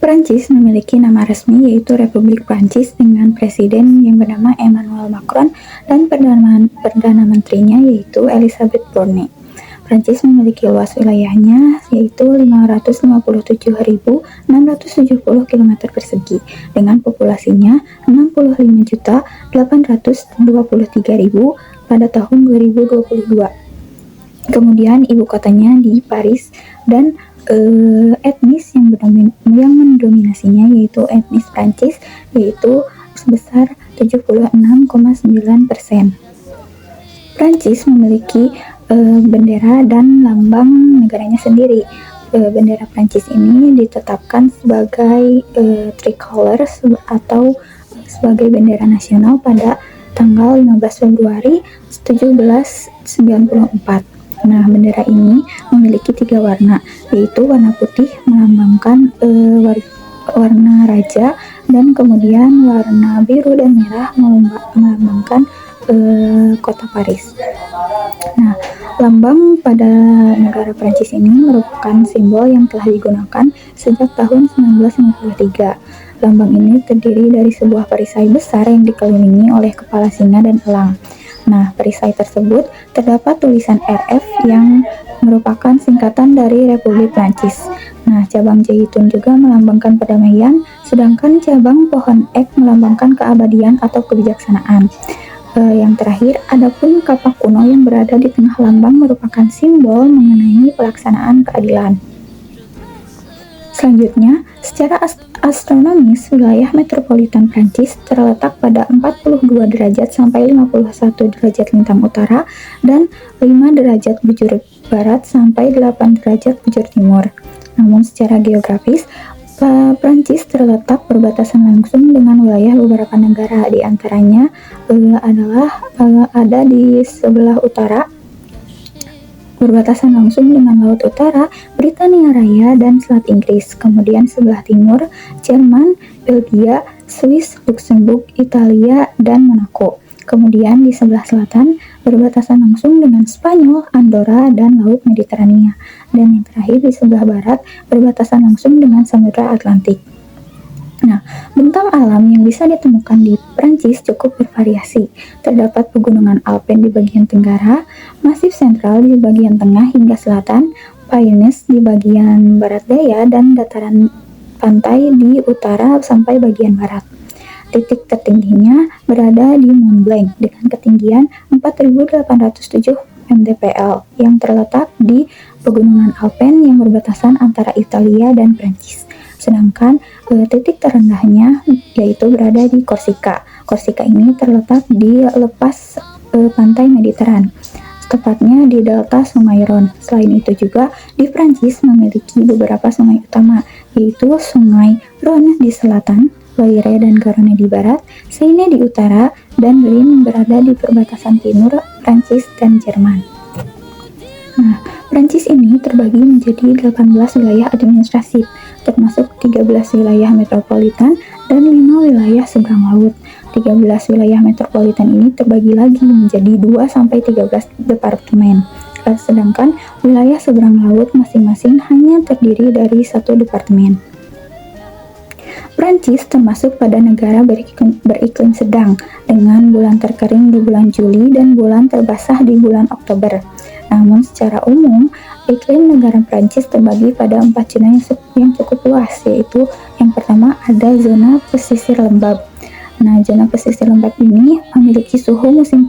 Prancis memiliki nama resmi yaitu Republik Prancis dengan presiden yang bernama Emmanuel Macron dan Perdana Menterinya yaitu Elisabeth Borne. Prancis memiliki luas wilayahnya yaitu 557.670 km persegi dengan populasinya 65.823.000 pada tahun 2022. Kemudian ibu kotanya di Paris dan etnis yang mendominasinya yaitu etnis Prancis yaitu sebesar 76,9%. Prancis memiliki bendera dan lambang negaranya sendiri. Bendera Prancis ini ditetapkan sebagai tricolor atau sebagai bendera nasional pada tanggal 15 Februari 1794. Nah, bendera ini memiliki 3 warna, yaitu warna putih melambangkan warna raja, dan kemudian warna biru dan merah melambangkan kota Paris. Nah, lambang pada negara Prancis ini merupakan simbol yang telah digunakan sejak tahun 1953. Lambang ini terdiri dari sebuah perisai besar yang dikelilingi oleh kepala singa dan elang. Nah, perisai tersebut terdapat tulisan RF yang merupakan singkatan dari Republik Prancis. Nah, cabang zaitun juga melambangkan perdamaian, sedangkan cabang pohon ek melambangkan keabadian atau kebijaksanaan. Yang terakhir, adapun kapak kuno yang berada di tengah lambang merupakan simbol mengenai pelaksanaan keadilan. Selanjutnya, secara astronomis, wilayah metropolitan Prancis terletak pada 42 derajat sampai 51 derajat lintang utara dan 5 derajat bujur barat sampai 8 derajat bujur timur. Namun secara geografis, Prancis terletak berbatasan langsung dengan wilayah beberapa negara, di antaranya ada di sebelah utara berbatasan langsung dengan Laut Utara, Britania Raya, dan Selat Inggris. Kemudian sebelah timur, Jerman, Belgia, Swiss, Luxembourg, Italia, dan Monaco. Kemudian di sebelah selatan, berbatasan langsung dengan Spanyol, Andorra, dan Laut Mediterania. Dan yang terakhir di sebelah barat, berbatasan langsung dengan Samudra Atlantik. Nah, bentang alam yang bisa ditemukan di Prancis cukup bervariasi. Terdapat pegunungan Alpen di bagian tenggara, Masif Sentral di bagian tengah hingga selatan, Pyrenees di bagian barat daya, dan dataran pantai di utara sampai bagian barat. Titik tertingginya berada di Mont Blanc dengan ketinggian 4.807 mdpl yang terletak di pegunungan Alpen yang berbatasan antara Italia dan Prancis. Sedangkan titik terendahnya yaitu berada di Korsika. Korsika ini terletak di lepas pantai Mediteran, tepatnya di delta Sungai Rhone. Selain itu juga di Prancis memiliki beberapa sungai utama, yaitu Sungai Rhone di selatan, Loire dan Garonne di barat, Seine di utara, dan Rhin berada di perbatasan timur Prancis dan Jerman. Nah, Prancis ini terbagi menjadi 18 wilayah administratif, termasuk 13 wilayah metropolitan dan 5 wilayah seberang laut. 13 wilayah metropolitan ini terbagi lagi menjadi 2-13 departemen. Sedangkan wilayah seberang laut masing-masing hanya terdiri dari 1 departemen. Prancis termasuk pada negara beriklim sedang, dengan bulan terkering di bulan Juli dan bulan terbasah di bulan Oktober. Namun secara umum, iklim negara Prancis terbagi pada 4 zona yang cukup luas, yaitu yang pertama ada zona pesisir lembab. Nah, zona pesisir lembab ini memiliki suhu musim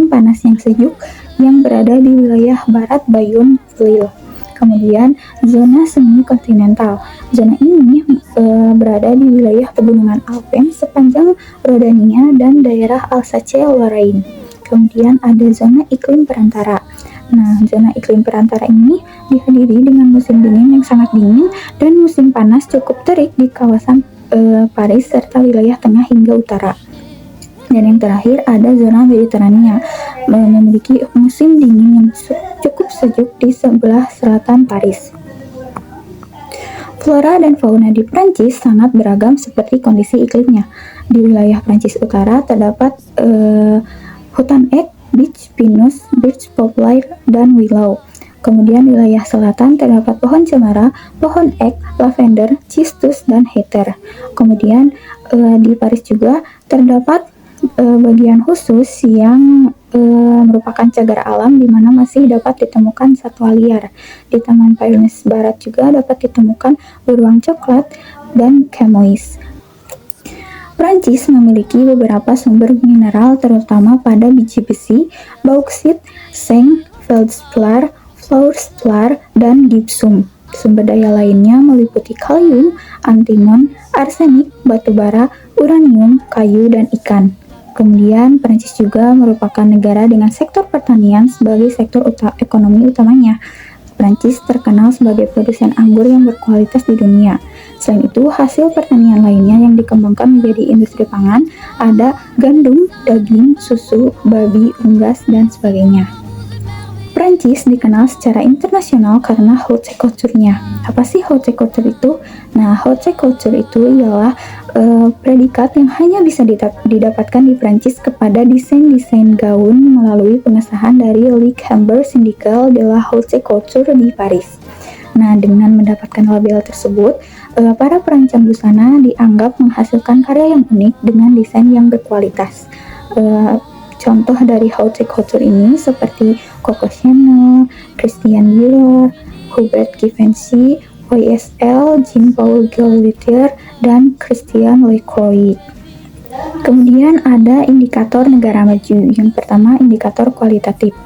panas yang sejuk yang berada di wilayah barat Bayun Lille. Kemudian zona semi kontinental. Zona ini berada di wilayah pegunungan Alpen sepanjang Rodania dan daerah Alsace-Lorraine. Kemudian ada zona iklim perantara. Nah, zona iklim perantara ini dihadiri dengan musim dingin yang sangat dingin dan musim panas cukup terik di kawasan Paris serta wilayah tengah hingga utara. Dan yang terakhir ada zona Mediterania, memiliki musim dingin yang cukup sejuk di sebelah selatan Paris. Flora dan fauna di Prancis sangat beragam seperti kondisi iklimnya. Di wilayah Prancis utara terdapat hutan ek, beech pinus, birch poplar, dan willow. Kemudian wilayah selatan terdapat pohon cemara, pohon ek, lavender, cistus, dan heather. Kemudian di Paris juga terdapat bagian khusus yang merupakan cagar alam di mana masih dapat ditemukan satwa liar. Di Taman Pyrenees Barat juga dapat ditemukan beruang coklat dan chamois. Prancis memiliki beberapa sumber mineral terutama pada biji besi, bauksit, seng, feldspar, fluorspar, dan gypsum. Sumber daya lainnya meliputi kalium, antimon, arsenik, batu bara, uranium, kayu, dan ikan. Kemudian, Prancis juga merupakan negara dengan sektor pertanian sebagai sektor ekonomi utamanya. Prancis terkenal sebagai produsen anggur yang berkualitas di dunia. Selain itu, hasil pertanian lainnya yang dikembangkan menjadi industri pangan ada gandum, daging, susu, babi, unggas, dan sebagainya. Prancis dikenal secara internasional karena haute couture-nya. Apa sih haute couture itu? Nah, haute couture itu ialah predikat yang hanya bisa didapatkan di Prancis kepada desain-desain gaun melalui pengesahan dari Ligue Hamburg Syndical de la Haute Couture di Paris. Nah, dengan mendapatkan label tersebut, para perancang busana dianggap menghasilkan karya yang unik dengan desain yang berkualitas. Contoh dari haute couture ini seperti Coco Chanel, Christian Dior, Hubert Givenchy, YSL, Jean-Paul Gaultier, dan Christian Lacroix. Kemudian ada indikator negara maju. Yang pertama, indikator kualitatif.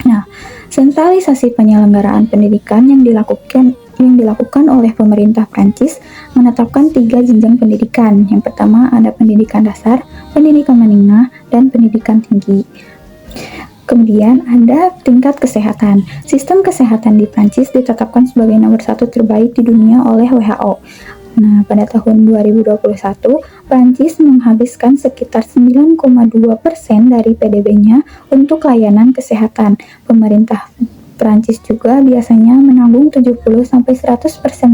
Nah, sentralisasi penyelenggaraan pendidikan yang dilakukan oleh pemerintah Prancis menetapkan 3 jenjang pendidikan. Yang pertama ada pendidikan dasar, pendidikan menengah, dan pendidikan tinggi. Kemudian ada tingkat kesehatan. Sistem kesehatan di Prancis ditetapkan sebagai nomor 1 terbaik di dunia oleh WHO. Nah, pada tahun 2021, Prancis menghabiskan sekitar 9,2% dari PDB-nya untuk layanan kesehatan. Pemerintah Prancis juga biasanya menanggung 70-100%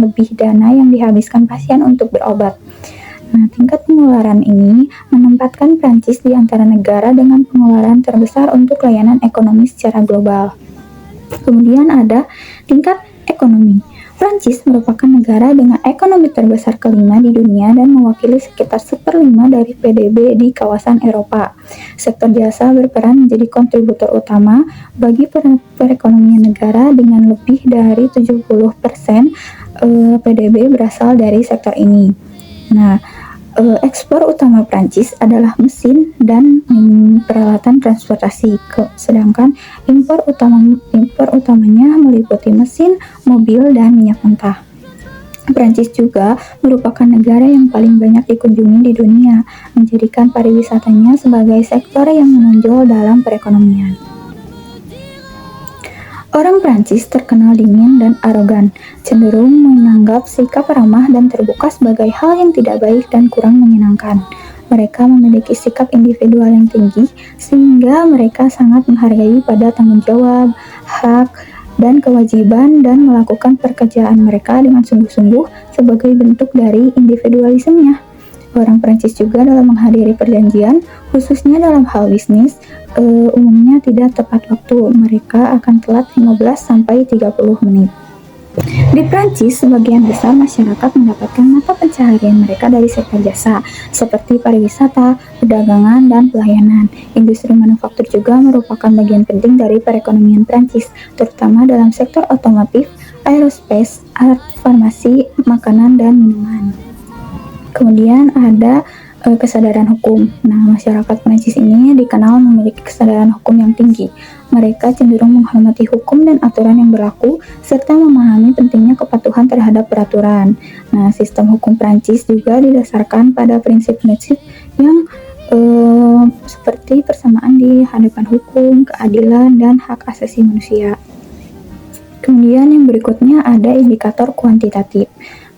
lebih dana yang dihabiskan pasien untuk berobat. Nah, tingkat pengeluaran ini menempatkan Prancis di antara negara dengan pengeluaran terbesar untuk layanan ekonomi secara global. Kemudian ada tingkat ekonomi. Prancis merupakan negara dengan ekonomi terbesar kelima di dunia dan mewakili sekitar 1/5 dari PDB di kawasan Eropa. Sektor jasa berperan menjadi kontributor utama bagi perekonomian negara dengan lebih dari 70% PDB berasal dari sektor ini. Nah, ekspor utama Prancis adalah mesin dan peralatan transportasi, sedangkan impor utamanya meliputi mesin, mobil, dan minyak mentah. Prancis juga merupakan negara yang paling banyak dikunjungi di dunia, menjadikan pariwisatanya sebagai sektor yang menonjol dalam perekonomian. Orang Prancis terkenal dingin dan arogan, cenderung menganggap sikap ramah dan terbuka sebagai hal yang tidak baik dan kurang menyenangkan. Mereka memiliki sikap individual yang tinggi, sehingga mereka sangat menghargai pada tanggung jawab, hak, dan kewajiban dan melakukan pekerjaan mereka dengan sungguh-sungguh sebagai bentuk dari individualismenya. Orang Prancis juga dalam menghadiri perjanjian, khususnya dalam hal bisnis, umumnya tidak tepat waktu. Mereka akan telat 15-30 menit. Di Prancis, sebagian besar masyarakat mendapatkan mata pencaharian mereka dari sektor jasa, seperti pariwisata, perdagangan, dan pelayanan. Industri manufaktur juga merupakan bagian penting dari perekonomian Prancis, terutama dalam sektor otomotif, aerospace, farmasi, makanan, dan minuman. Kemudian ada kesadaran hukum. Nah, masyarakat Prancis ini dikenal memiliki kesadaran hukum yang tinggi. Mereka cenderung menghormati hukum dan aturan yang berlaku, serta memahami pentingnya kepatuhan terhadap peraturan. Nah, sistem hukum Prancis juga didasarkan pada prinsip-prinsip yang seperti persamaan di hadapan hukum, keadilan, dan hak asasi manusia. Kemudian yang berikutnya ada indikator kuantitatif.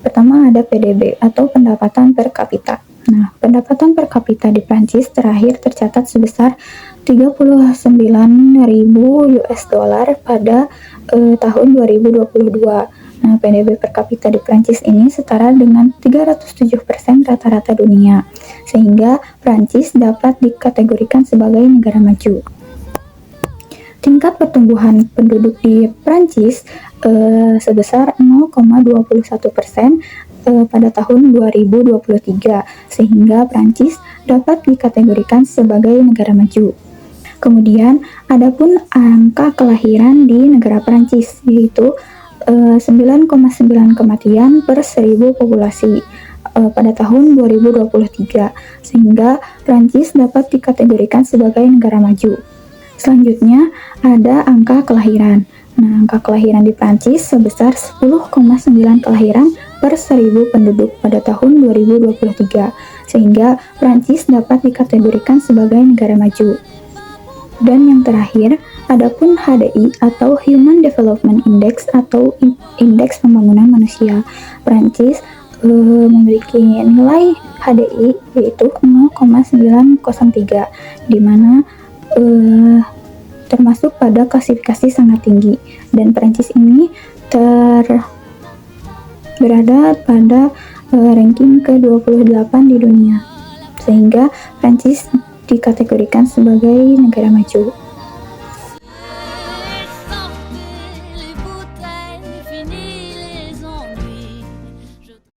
Pertama ada PDB atau pendapatan per kapita. Nah, pendapatan per kapita di Prancis terakhir tercatat sebesar 39.000 US dollar pada tahun 2022. Nah, PDB per kapita di Prancis ini setara dengan 307% rata-rata dunia, sehingga Prancis dapat dikategorikan sebagai negara maju. Tingkat pertumbuhan penduduk di Prancis sebesar 0,21% pada tahun 2023, sehingga Prancis dapat dikategorikan sebagai negara maju. Kemudian, adapun angka kelahiran di negara Prancis, yaitu 9,9 kematian per 1000 populasi pada tahun 2023, sehingga Prancis dapat dikategorikan sebagai negara maju. Selanjutnya, ada angka kelahiran. Nah, angka kelahiran di Prancis sebesar 10,9 kelahiran per 1000 penduduk pada tahun 2023, sehingga Prancis dapat dikategorikan sebagai negara maju. Dan yang terakhir, adapun HDI atau Human Development Index atau Indeks Pembangunan Manusia. Prancis memiliki nilai HDI yaitu 0,903, di mana termasuk pada klasifikasi sangat tinggi, dan Prancis ini berada pada ranking ke-28 di dunia, sehingga Prancis dikategorikan sebagai negara maju.